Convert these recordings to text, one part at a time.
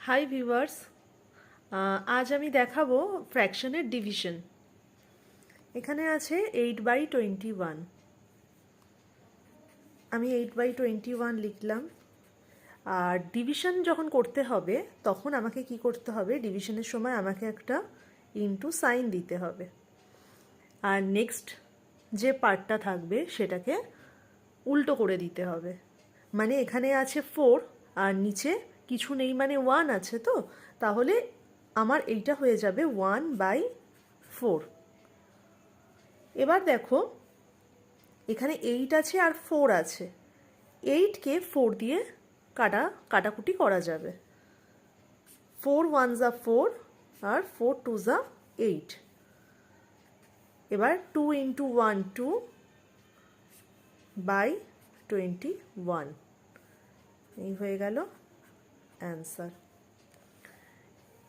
Hi viewers, আজ আমি দেখাবো ফ্র্যাকশনের ডিভিশন। এখানে আছে 8/21। আমি 8/21 লিখলাম। আর ডিভিশন যখন করতে হবে তখন আমাকে কি করতে হবে, ডিভিশনের সময় আমাকে একটা ইনটু সাইন দিতে হবে। আর নেক্সট যে পার্টটা থাকবে সেটাকে উল্টো করে দিতে হবে। মানে এখানে আছে 4 আর নিচে কিছু নেই, মানে 1 আছে, তো তাহলে আমার এইটা হয়ে যাবে 1/4। এবার দেখো এখানে 8 আছে আর 4 আছে। 8কে 4 দিয়ে কাটাকুটি করা যাবে। 4 1 যা 4 আর 4 2 যা 8। এবার 2 ইন্টু 1 2/21, এই হয়ে গেল অ্যান্সার।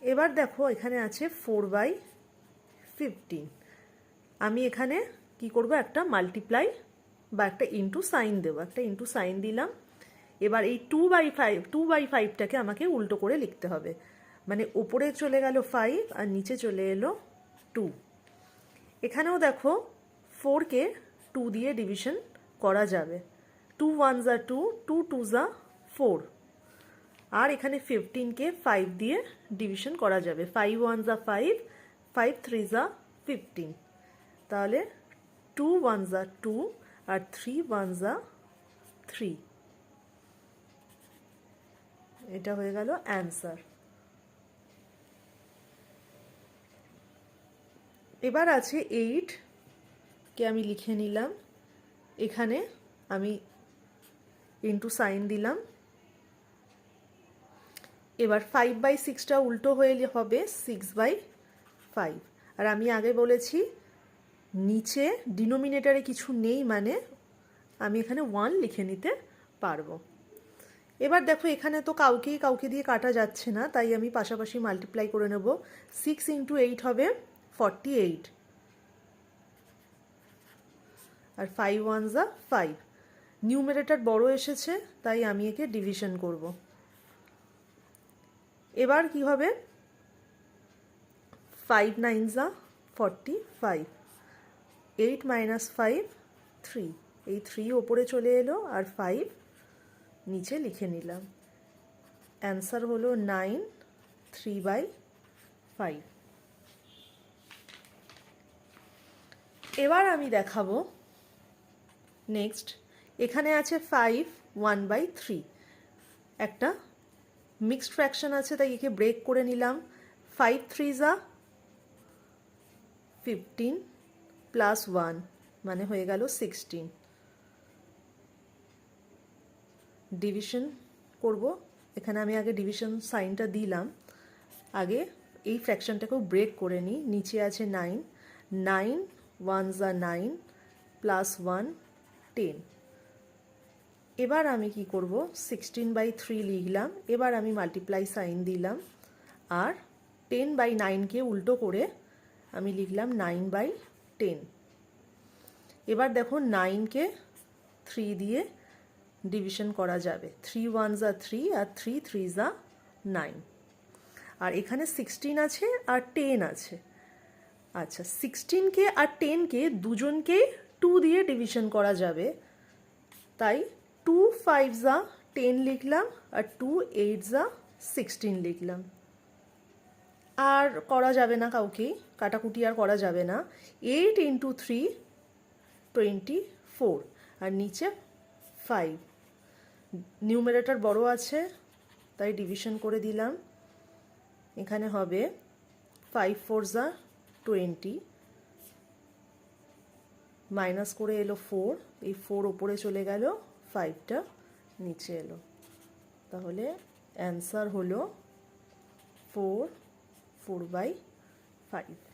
এবার দেখো এখানে আছে 4/15। আমি এখানে কি করব, একটা মাল্টিপ্লাই বা একটা ইন্টু সাইন দেবো। একটা ইন্টু সাইন দিলাম। এবার এই 2/5টাকে আমাকে উল্টো করে লিখতে হবে। মানে ওপরে চলে গেল 5 আর নিচে চলে এলো 2। এখানেও দেখো 4কে 2 দিয়ে ডিভিশন করা যাবে। 2 1 যা 2, 2 2 যা 4। আর এখানে 15কে 5 দিয়ে ডিভিশন করা যাবে। 5 1 যা 5, 5 3 যা 15। তাহলে 2 1 যা 2 আর 3 1 যা 3। এটা হয়ে গেল অ্যান্সার। এবার আছে 8কে আমি লিখে নিলাম। এখানে আমি ইন্টু সাইন দিলাম। এবার 5/6টা উল্টো হয়ে হবে 6/5। আর আমি আগে বলেছি নিচে ডিনোমিনেটারে কিছু নেই, মানে আমি এখানে 1 লিখে নিতে পারবো। এবার দেখো এখানে তো কাউকে দিয়ে কাটা যাচ্ছে না, তাই আমি পাশাপাশি মাল্টিপ্লাই করে নেব। 6 ইন্টু 8 হবে 48। আর 5 1 যা 5। নিউমারেটর বড় এসেছে, তাই আমি একে ডিভিশন করব। এবার কি হবে, 5 9 যা 45। 8 - 5 3। এই 3 ওপরে চলে এলো আর 5 নিচে লিখে নিলাম। অ্যান্সার হলো 9 3/5। এবার আমি দেখাবো নেক্সট। এখানে আছে 5 1/3। একটা মিক্সড ফ্র্যাকশন আছে, তাই একে ব্রেক করে নিলাম। 5 3 যা 15 প্লাস 1, মানে হয়ে গেল 16। ডিভিশন করব। এখানে আমি আগে ডিভিশন সাইনটা দিলাম। আগে এই ফ্র্যাকশনটাকেও ব্রেক করে নিই। নিচে আছে 9, 9 1 যা 9 প্লাস 1 10। এবার আমি কি করব, 16/3 লিখলাম। এবার আমি মাল্টিপ্লাই সাইন দিলাম আর 10/9কে উল্টো করে আমি লিখলাম 9/10। এবার দেখো 9কে 3 দিয়ে ডিভিশন করা যাবে। 3 1 যা 3 আর 3 3 যা 9। আর এখানে 16 আছে আর 10 আছে। আচ্ছা, 16কে আর 10কে দুজনকেই 2 দিয়ে ডিভিশন করা যাবে, তাই 2 5 যা 10 লিখলাম আর 2 8 যা 16 লিখলাম। আর করা যাবে না, কাউকেই কাটাকুটি আর করা যাবে না। 8 ইন্টু 3 24 আর নিচে 5। নিউমারেটর বড় আছে, তাই ডিভিশন করে দিলাম। এখানে হবে 5 4 যা 20, মাইনাস করে এলো 4। এই 4 ওপরে চলে গেল, 5টা নিচে এলো। তাহলে অ্যান্সার হলো 4 4/5।